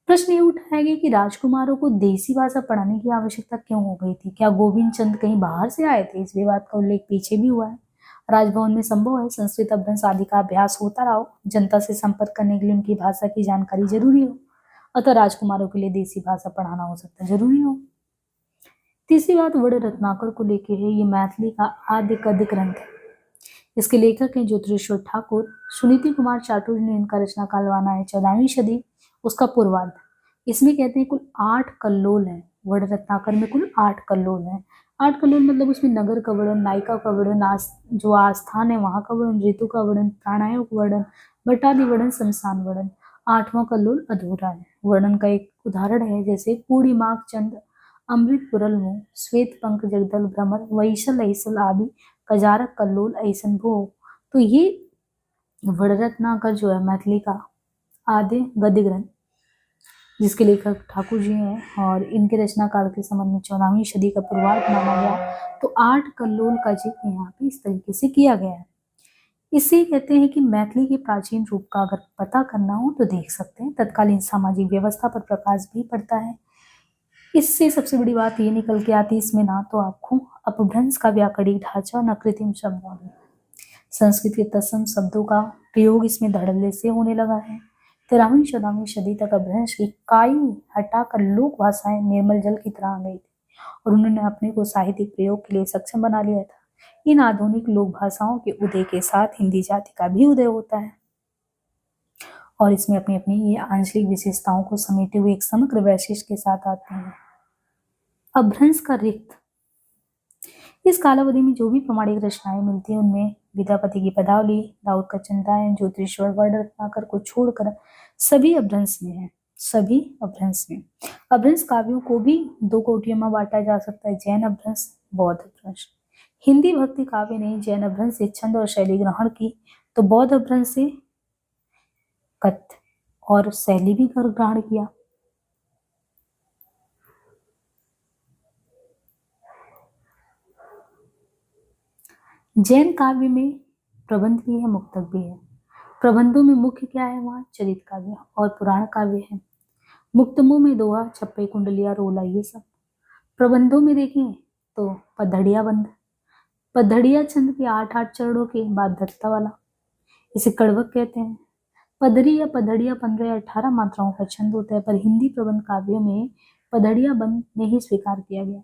प्रश्न ये उठाया गया कि राजकुमारों को देसी भाषा पढ़ाने की आवश्यकता क्यों हो गई थी? क्या गोविंद चंद कहीं बाहर से आए थे? इस विवाद का उल्लेख पीछे भी हुआ है। राजभवन में संभव है संस्कृत अपभ्रंश आदि का अभ्यास होता रहा हो, जनता से संपर्क करने के लिए उनकी भाषा की जानकारी जरूरी हो, अतः राजकुमारों के लिए देसी भाषा पढ़ाना हो सकता है जरूरी हो। तीसरी बात वड़ रत्नाकर को लेकर है। ये मैथिली का आद्य गद्य ग्रंथ है। इसके लेखक हैं ज्योतिरेश्वर ठाकुर। सुनीति कुमार चाटुर्य ने इनका रचना काल माना है 14वीं सदी, उसका पूर्वार्ध। इसमें कहते हैं कुल 8 कल्लोल हैं। वड़ रत्नाकर में कुल 8 कल्लोल हैं। 8 कल्लोल मतलब उसमें नगर का वर्णन, नायिका का वर्णन, जो आस्थान है वहां का वर्णन, ऋतु का वर्णन, प्राणायाम का वर्णन, बटादि वर्णन, शमशान वर्णन। 8वां कल्लोल अधूरा है। वर्णन का एक उदाहरण है जैसे पूर्णिमाक चंद अमृत पुरल मुँह, श्वेत पंख जगदल भ्रमर, वैसल ऐसल आदि कजारक कल्लोल ऐसन भोग। तो ये वड़ रत्नाकर जो है मैथिली का आद्य गद्य ग्रंथ, जिसके लेखक ठाकुर जी हैं और इनके रचना काल के संबंध में 14वीं सदी का पूर्वार्ध माना गया। तो 8 कल्लोल का जिक्र यहाँ पे इस तरीके से किया गया है। इससे कहते हैं कि मैथिली के प्राचीन रूप का अगर पता करना हो तो देख सकते हैं। तत्कालीन सामाजिक व्यवस्था पर प्रकाश भी पड़ता है। इससे सबसे बड़ी बात ये निकल के आती है, इसमें ना तो आपको अपभ्रंश का व्याकरणिक ढांचा न कृत्रिम शब्दावली, संस्कृत के तत्सम शब्दों का प्रयोग इसमें धड़ल्ले से होने लगा है। 13वीं 14वीं सदी तक अपभ्रंश की काई हटाकर लोक भाषाएं निर्मल जल की तरह आ गई थी और उन्होंने अपने को साहित्यिक प्रयोग के लिए सक्षम बना लिया था। इन आधुनिक लोक भाषाओं के उदय के साथ हिंदी जाति का भी उदय होता है और इसमें अपनी अपनी ये आंशिक विशेषताओं को समेटे हुए एक समग्र वैशिष्ट के साथ आते हैं। अपभ्रंश का रिक्त, इस कालावधि में जो भी प्रमाणिक रचनाएं मिलती हैं उनमें विद्यापति की पदावली, दाऊद का चंद्रायन, ज्योतिरेश्वर वड़ रत्नाकर को छोड़कर सभी अपभ्रंश में है। सभी अपभ्रंश में। अपभ्रंश काव्यों को भी 2 कोटियों में बांटा जा सकता है, जैन अपभ्रंश, बौद्ध अपभ्रंश। हिंदी भक्ति काव्य ने जैन अपभ्रंश से छंद और शैली ग्रहण की, तो बौद्ध अपभ्रंश से कथ्य और शैली भी ग्रहण किया। जैन काव्य में प्रबंध भी है, मुक्तक भी है। प्रबंधों में मुख्य क्या है वहाँ? चरित काव्य और पुराण काव्य है। मुक्तमों में दोहा, छप्पे, कुंडलिया, रोला, ये सब। प्रबंधों में देखें तो पधड़िया बंध, पधड़िया छंद के 8-8 चरणों के बाद दत्ता वाला, इसे कड़वक कहते हैं। पधरी या पधड़िया 15 या 18 मात्राओं का छंद होता है, पर हिंदी प्रबंध काव्यों में पधड़िया बंध नहीं स्वीकार किया गया।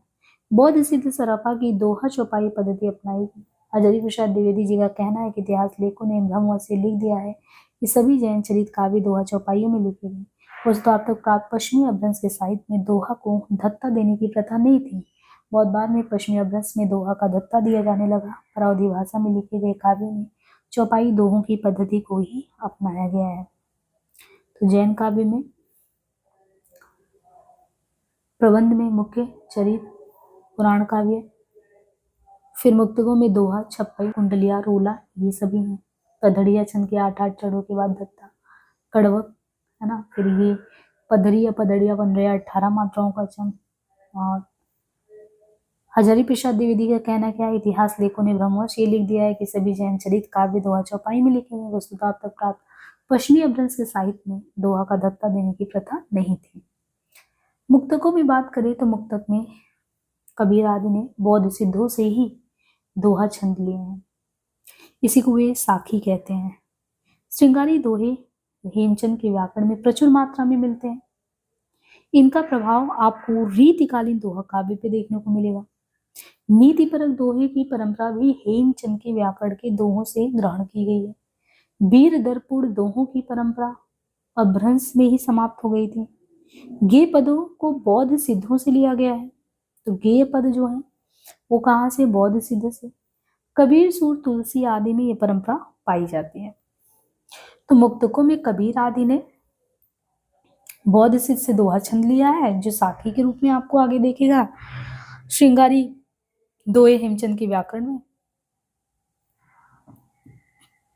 बौद्ध सिद्ध सराफा की दोहा चौपाई पद्धति अपनाई गई। हजारी प्रसाद द्विवेदी जी का कहना है कि इतिहास लेखकों ने भ्रमवश से लिख दिया है कि सभी जैन चरित काव्य दोहा चौपाइयों में लिखे गए। वस्तु अब तक प्राप्त पश्चिमी अपभ्रंश के साहित्य में दोहा को धत्ता देने की प्रथा नहीं थी। बहुत बाद में पश्चिमी अपभ्रंश में दोहा का धत्ता दिया जाने लगा। पर अवधी भाषा में लिखे गए काव्यों में चौपाई दोहों की पद्धति को ही अपनाया गया है। तो जैन काव्य में प्रबंध में मुख्य चरित पुराण काव्य, फिर मुक्तकों में दोहा, छप्पई, कुंडलिया, रोला, ये सभी हैं। पधड़िया छंद के 8-8 चरणों के बाद दत्ता, कड़वक है ना, फिर ये पधरी या पधड़िया 15 या 18 मात्राओं का छंद। और हजारी प्रसाद द्विवेदी का कहना क्या है, इतिहास लेखों ने भ्रमवश ये लिख दिया है कि सभी जैन चरित काव्य दोहा चौपाई में लिखे गए। वस्तुतः अब तक प्राप्त पश्चिमी अपभ्रंश के साहित्य में दोहा का धत्ता देने की प्रथा नहीं थी। मुक्तकों में बात करें तो मुक्तक में कबीर आदि ने बौद्ध सिद्धों से ही दोहा छंद लिए हैं। इसी को वे साखी कहते हैं। श्रृंगारी दोहे हेमचंद के व्याकरण में प्रचुर मात्रा में मिलते हैं। इनका प्रभाव आपको रीतिकालीन दोहा काव्य पे देखने को मिलेगा। नीतिपरक दोहे की परंपरा भी हेमचंद के व्याकरण के दोहों से ग्रहण की गई है। वीर दर्पुड़ दोहों की परंपरा अपभ्रंश में ही समाप्त हो गई थी। गेय पदों को बौद्ध सिद्धों से लिया गया है। तो गेय पद जो है वो कहाँ से, बौद्ध सिद्ध से। कबीर, सूर, तुलसी आदि में ये परंपरा पाई जाती है। तो मुक्तकों में कबीर आदि ने बौद्ध सिद्ध से दोहा छंद लिया है, जो साखी के रूप में आपको आगे देखेगा। श्रृंगारी दोहे हेमचंद के व्याकरण में,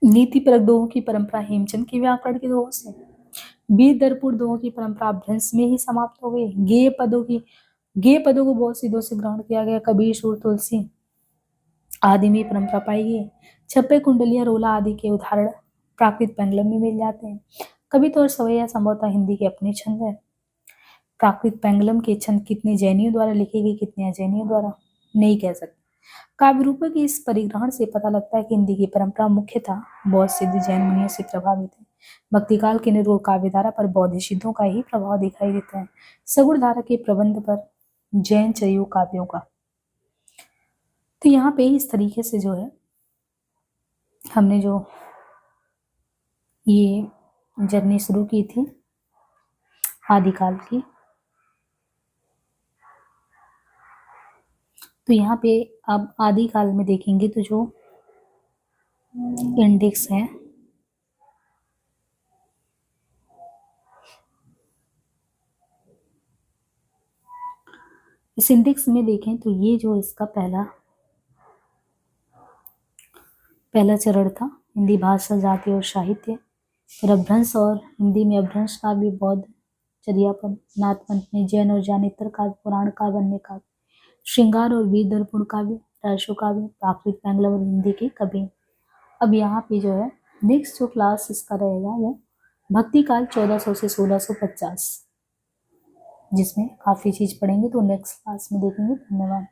नीति परक दोहों की परंपरा हेमचंद के व्याकरण के दोहों से। वीर दर्पुड़ दोहों की परंपरा अपभ्रंश में ही समाप्त हो गई। गेय पदों को बौद्ध सिद्धों से ग्रहण किया गया। कबीर, सूर, तुलसी आदि में परंपरा पाई गई। छप्पे, कुंडलिया, रोला आदि के उदाहरण प्राकृत पेंगलम में मिल जाते हैं। कविता और सवैया संभवतः हिंदी के अपने छंद है। प्राकृत पेंगलम के छंद कितने जैनियों द्वारा लिखे गए, कितने अजैनियों द्वारा, नहीं कह सकते। काव्य रूपों के इस परिग्रहण से पता लगता है कि हिंदी की परंपरा मुख्यतः बौद्ध सिद्ध जैन मुनियों से प्रभावित है। भक्तिकाल के निरूढ़ काव्यधारा पर बौद्ध सिद्धों का ही प्रभाव दिखाई देता है। सगुण धारा के प्रबंध पर जैन चरियों काव्यों का। तो यहाँ पे इस तरीके से जो है हमने जो ये जर्नी शुरू की थी आदिकाल की, तो यहाँ पे अब आदिकाल में देखेंगे तो जो इंडेक्स है, इस इंडेक्स में देखें तो ये जो इसका पहला चरण था हिंदी भाषा, जाति और साहित्य, फिर अपभ्रंश और हिंदी में अपभ्रंश काव्य, बौद्ध चर्यापद, नाथपंथ में जैन और ज्ञानेतर काव्य, पुराण काव्य, अन्य काव्य, श्रृंगार और वीर दर्पण काव्य, राजस्व काव्य, प्राकृत पेंगलम और हिंदी के कवि। अब यहाँ पे जो है नेक्स्ट जो क्लास इसका रहेगा वो भक्ति काल 1400 से 1650, जिसमें काफी चीज पढ़ेंगे। तो नेक्स्ट क्लास में देखेंगे। धन्यवाद।